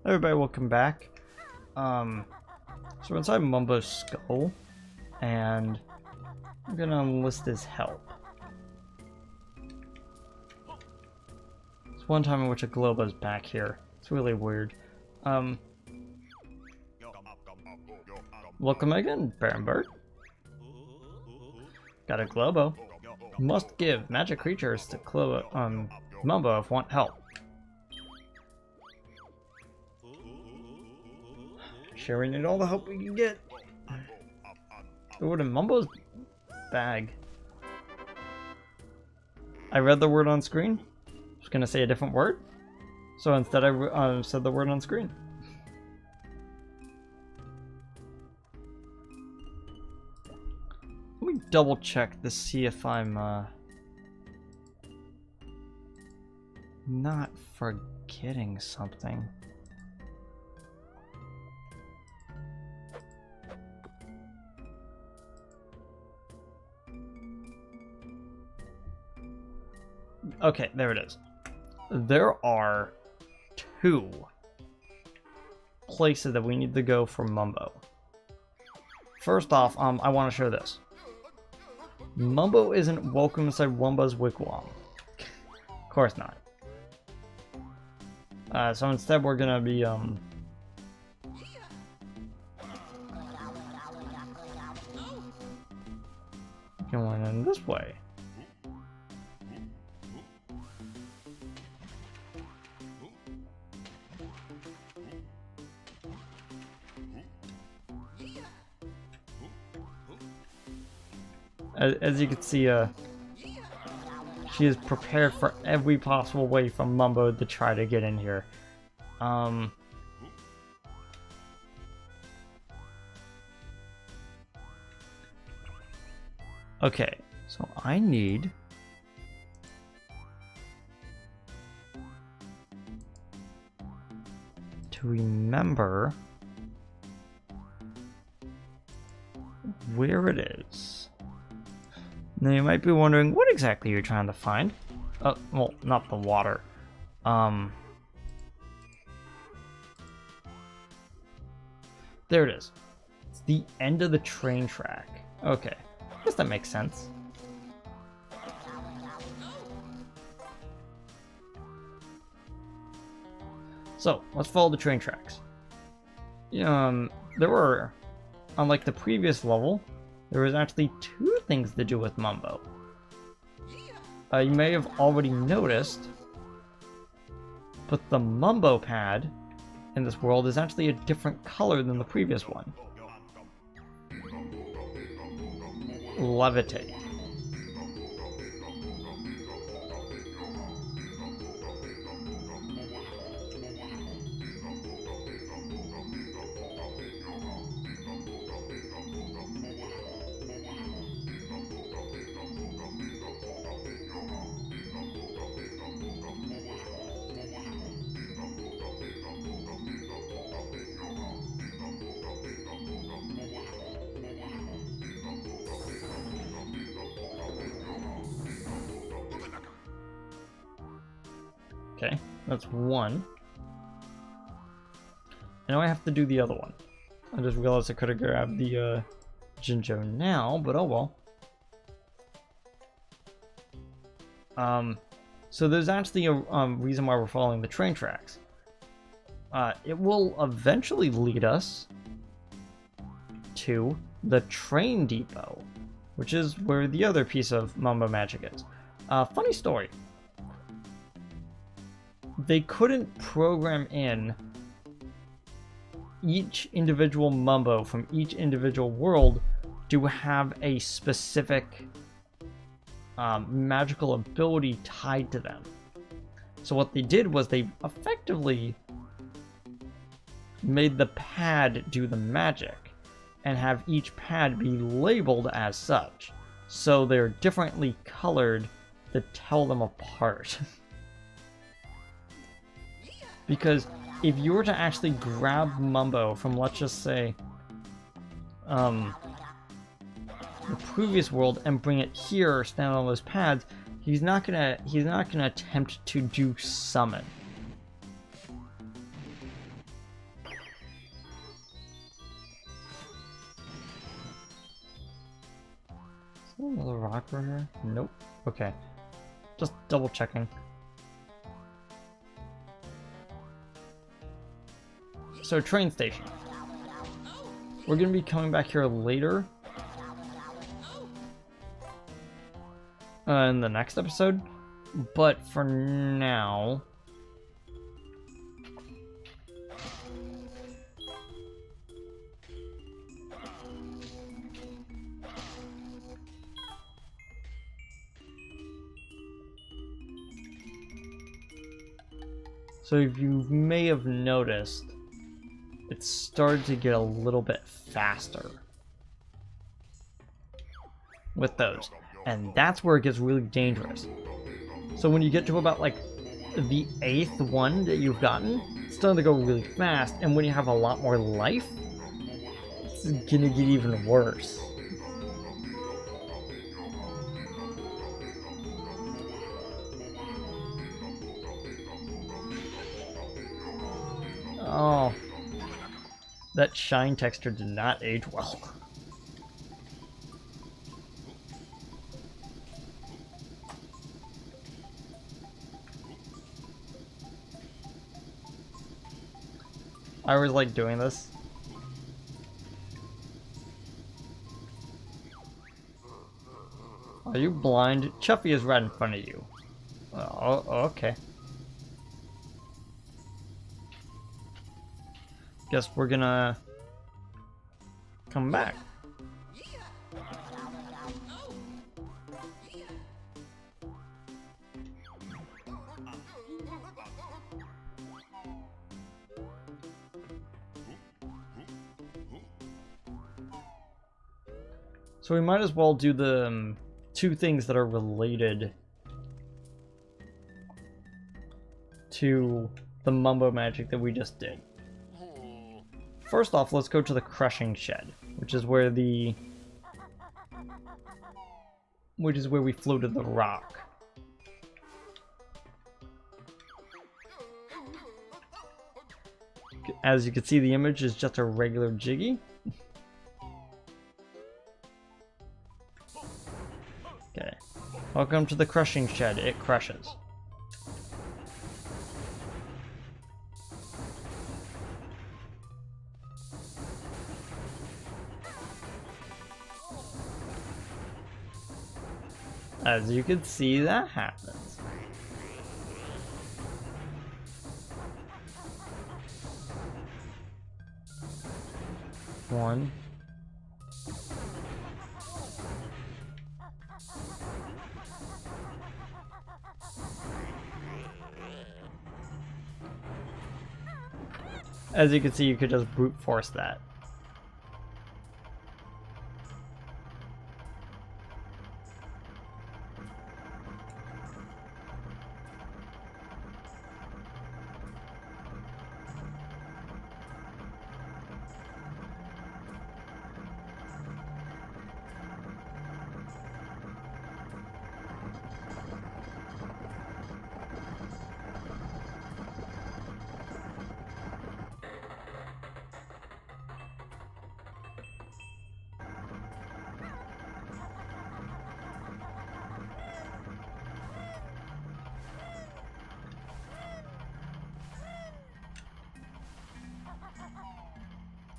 Everybody, welcome back. So we're inside Mumbo's skull, and I'm gonna enlist his help. It's one time in which a Globo's back here. It's really weird. Welcome again, Barenberg. Got a Globo. Must give magic creatures to Mumbo if want help. Sure, we need all the help we can get. The word in Mumbo's bag. I read the word on screen. I was gonna say a different word, so instead I said the word on screen. Let me double check to see if I'm not forgetting something. Okay, there it is. There are 2 places that we need to go for Mumbo. First off, I want to show this. Mumbo isn't welcome inside Wumbo's wigwam. Of course not. So instead we're gonna be, going in this way. As you can see, she is prepared for every possible way from Mumbo to try to get in here. Okay, so I need to remember where it is. Now you might be wondering what exactly you're trying to find. Well, not the water. There it is. It's the end of the train track. Okay, I guess that makes sense. So, let's follow the train tracks. There were, unlike the previous level, there was actually 2 things to do with Mumbo. You may have already noticed, but the Mumbo pad in this world is actually a different color than the previous one. Levitate. Okay, that's 1. I know I have to do the other one. I just realized I could have grabbed the Jinjo now, but oh well. So there's actually a reason why we're following the train tracks. It will eventually lead us to the train depot, which is where the other piece of Mumbo magic is. Funny story. They couldn't program in each individual Mumbo from each individual world to have a specific magical ability tied to them. So what they did was they effectively made the pad do the magic and have each pad be labeled as such. So they're differently colored to tell them apart. Because if you were to actually grab Mumbo from, let's just say, the previous world and bring it here or stand on those pads, he's not gonna attempt to do summon. Another rock over here? Nope. Okay. Just double checking. So, train station. We're gonna be coming back here later. In the next episode. But for now... So if you may have noticed, it started to get a little bit faster with those. And that's where it gets really dangerous. So when you get to about like the 8th one that you've gotten, it's starting to go really fast. And when you have a lot more life, it's gonna get even worse. Oh, that shine texture did not age well. I always like doing this. Are you blind? Chuffy is right in front of you. Oh, okay. Guess we're gonna come back. So we might as well do the two things that are related to the Mumbo magic that we just did. First off, let's go to the crushing shed, which is where we floated the rock. As you can see, the image is just a regular Jiggy. Okay. Welcome to the crushing shed. It crushes. As you can see, that happens. One. As you can see, you could just brute force that.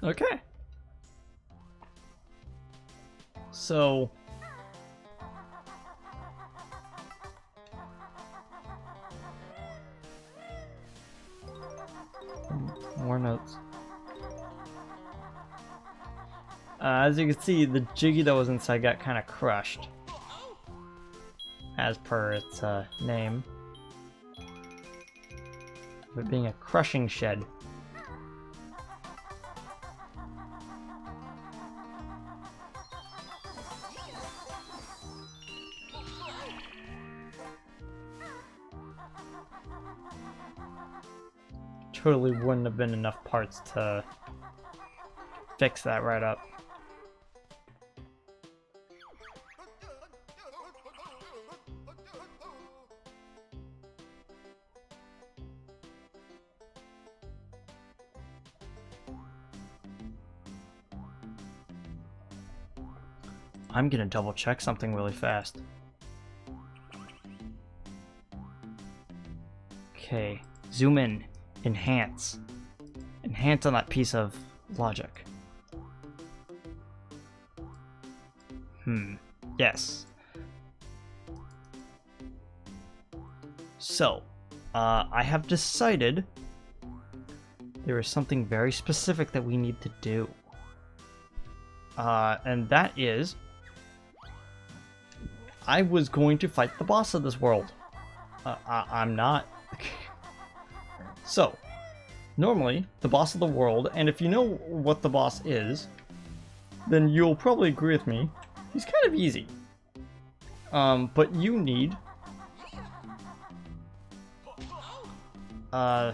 Okay. So more notes. As you can see, the Jiggy that was inside got kind of crushed, as per its name, it being a crushing shed. Totally wouldn't have been enough parts to fix that right up. I'm gonna double check something really fast. Okay, zoom in, enhance. Enhance on that piece of logic. Yes. So, I have decided there is something very specific that we need to do. And that is, I was going to fight the boss of this world. I'm not. So, normally, the boss of the world, and if you know what the boss is, then you'll probably agree with me, he's kind of easy. But you need... I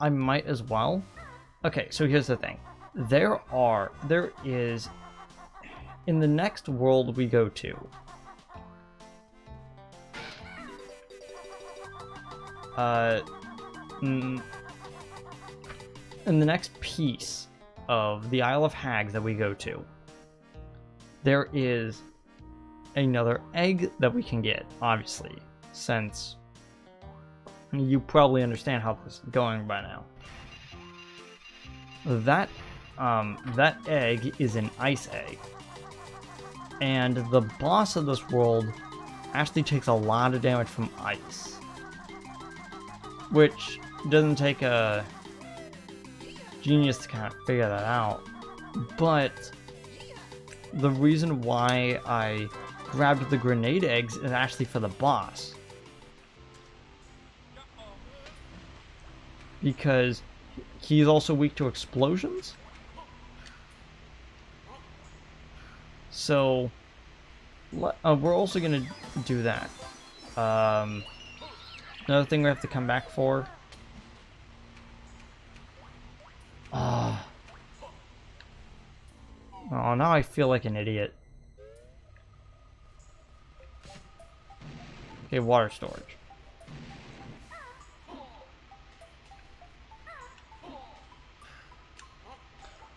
might as well. Okay, so here's the thing. There is, in the next world we go to, in the next piece of the Isle of Hags that we go to, there is another egg that we can get, obviously, since you probably understand how this is going by now. That egg is an ice egg, and the boss of this world actually takes a lot of damage from ice, which doesn't take a genius to kind of figure that out. But the reason why I grabbed the grenade eggs is actually for the boss, because he's also weak to explosions. So we're also gonna do that. Another thing we have to come back for. Oh, now I feel like an idiot. Okay, water storage.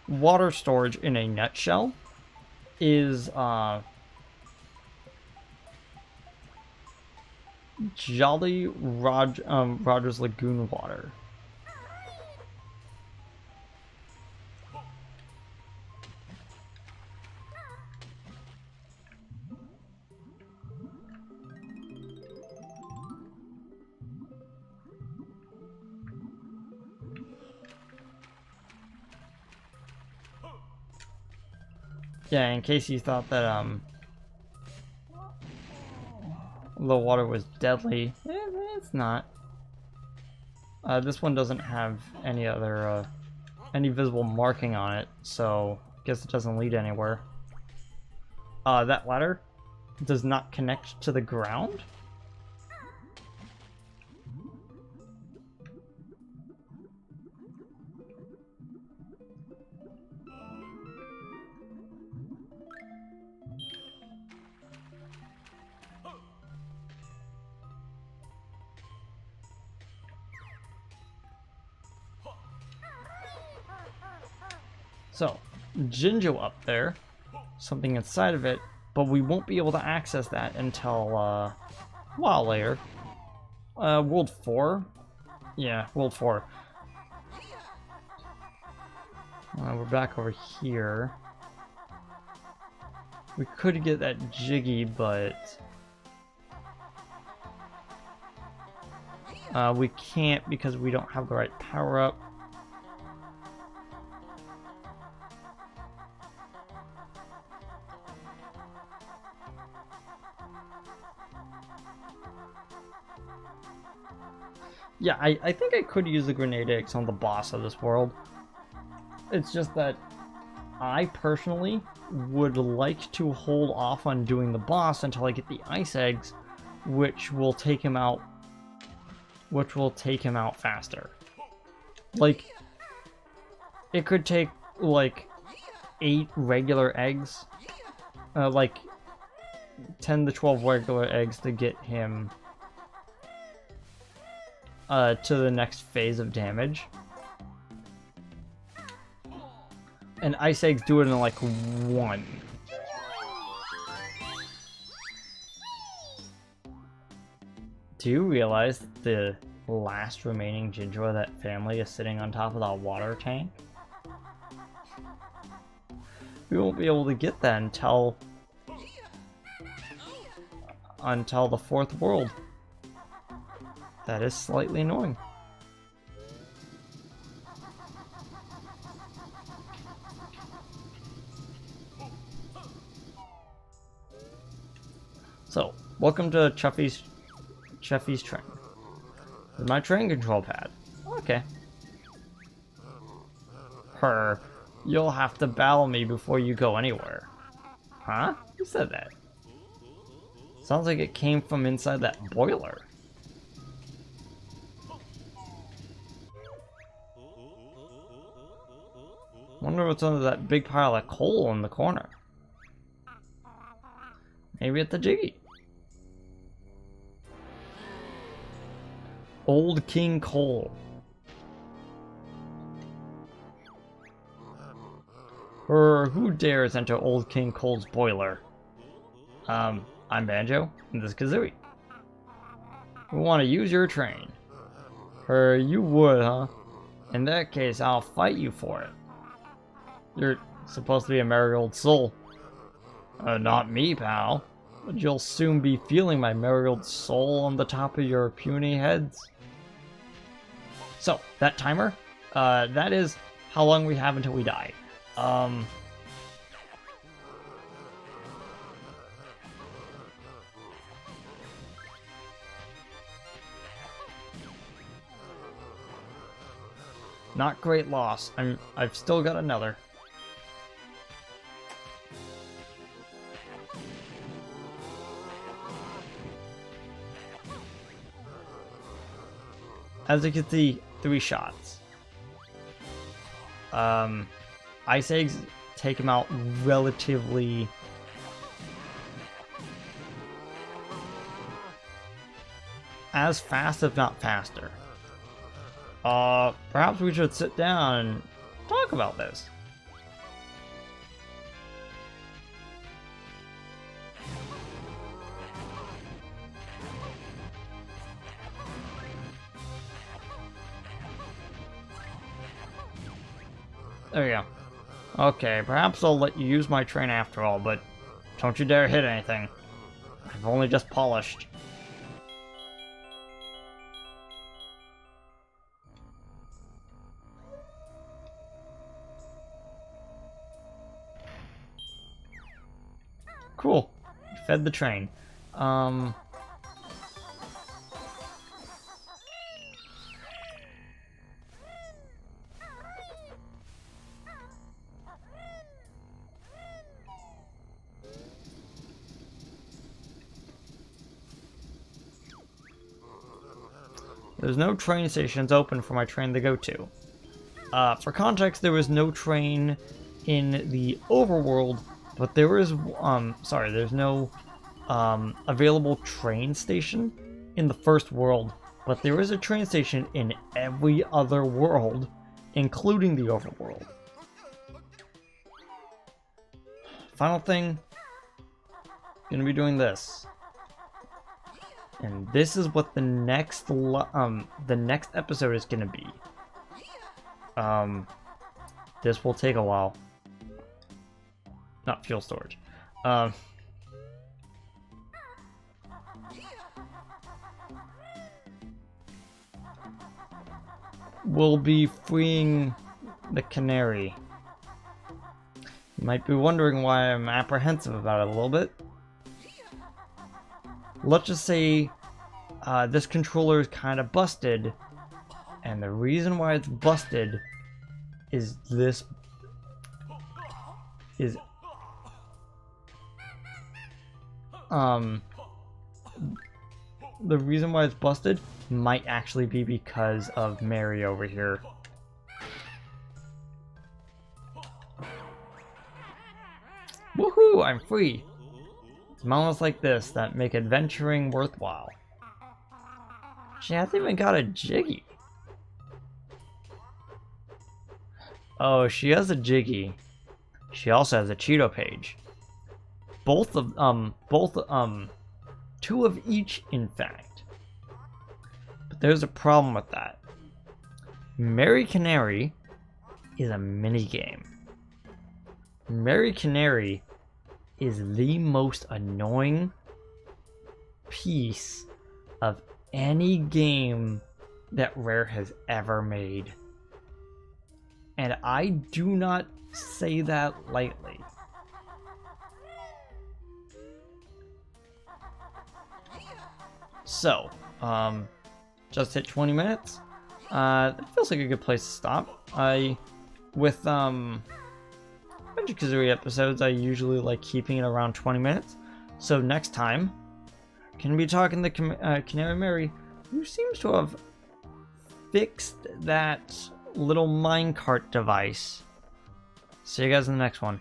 Water storage, in a nutshell, is Jolly Roger's Lagoon water. Yeah, in case you thought that the water was deadly, it's not. This one doesn't have any other any visible marking on it, so I guess it doesn't lead anywhere. That ladder does not connect to the ground. So, Jinjo up there, something inside of it, but we won't be able to access that until a while later. World 4? Yeah, World 4. We're back over here. We could get that Jiggy, but we can't because we don't have the right power-up. Yeah, I think I could use the grenade eggs on the boss of this world. It's just that I personally would like to hold off on doing the boss until I get the ice eggs, which will take him out faster. Like, it could take like 8 regular eggs, like 10 to 12 regular eggs to get him to the next phase of damage. And ice eggs do it in like 1. Do you realize the last remaining ginger of that family is sitting on top of that water tank? We won't be able to get that until the fourth world. That is slightly annoying. So, welcome to Chuffy's train. With my train control pad. Okay. You'll have to battle me before you go anywhere. Huh? Who said that? Sounds like it came from inside that boiler. Wonder what's under that big pile of coal in the corner. Maybe it's the Jiggy. Old King Cole. Who dares enter Old King Cole's boiler? I'm Banjo, and this is Kazooie. We want to use your train. You would, huh? In that case, I'll fight you for it. You're supposed to be a merry old soul. Not me, pal. But you'll soon be feeling my merry old soul on the top of your puny heads. So, that timer, that is how long we have until we die. Not great loss. I've still got another. As you can see, 3 shots. Ice Eggs take him out relatively as fast, if not faster. Perhaps we should sit down and talk about this. There we go. Okay, perhaps I'll let you use my train after all, but don't you dare hit anything. I've only just polished. Cool. Fed the train. There's no train stations open for my train to go to. For context, there was no train in the overworld, but there is, there's no available train station in the first world, but there is a train station in every other world, including the overworld. Final thing, gonna be doing this. And this is what the next episode is gonna be. This will take a while. Not fuel storage. We'll be freeing the canary. You might be wondering why I'm apprehensive about it a little bit. Let's just say this controller is kind of busted, and the reason why it's busted is the reason why it's busted might actually be because of Mary over here. Woohoo! I'm free! It's moments like this that make adventuring worthwhile. She hasn't even got a Jiggy. Oh, she has a Jiggy. She also has a Cheeto page. Two of each, in fact. But there's a problem with that. Mary Canary is a minigame. Mary Canary is the most annoying piece of any game that Rare has ever made. And I do not say that lightly. So, just hit 20 minutes. It feels like a good place to stop. With Banjo-Kazooie episodes, I usually like keeping it around 20 minutes. So next time, can be talking to Canary Mary, who seems to have fixed that little minecart device. See you guys in the next one.